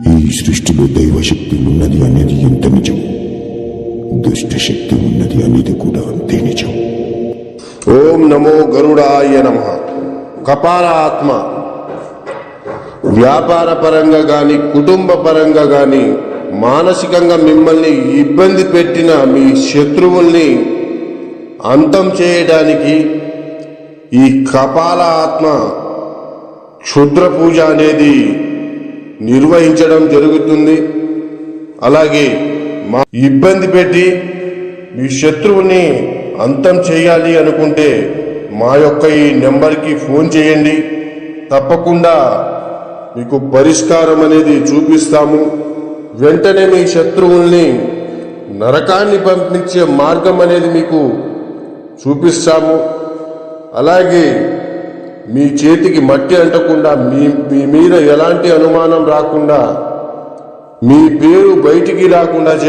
ఈ సృష్టిలో దైవశక్తి ఉన్నది అనేది ఎంత నిజం, దుష్టశక్తి ఉన్నది అనేది కూడా అంతే నిజం. ఓం నమో గరుడాయ నమః. కపాల ఆత్మ వ్యాపార పరంగా కానీ కుటుంబ పరంగా కానీ మానసికంగా మిమ్మల్ని ఇబ్బంది పెట్టిన మీ శత్రువుల్ని అంతం చేయడానికి ఈ కపాల ఆత్మ క్షుద్ర పూజ అనేది నిర్వహించడం జరుగుతుంది. అలాగే ఇబ్బంది పెట్టి మీ శత్రువుని అంతం చేయాలి అనుకుంటే మా యొక్క ఈ నెంబర్కి ఫోన్ చేయండి. తప్పకుండా మీకు పరిష్కారం అనేది చూపిస్తాము. వెంటనే మీ శత్రువుల్ని నరకాన్ని పంపించే మార్గం అనేది మీకు చూపిస్తాము. అలాగే మీ చేతికి మట్టి అంటకుండా మీ మీద ఎలాంటి అనుమానం రాకుండా మీ పేరు బయటికి రాకుండా చేస్తాము.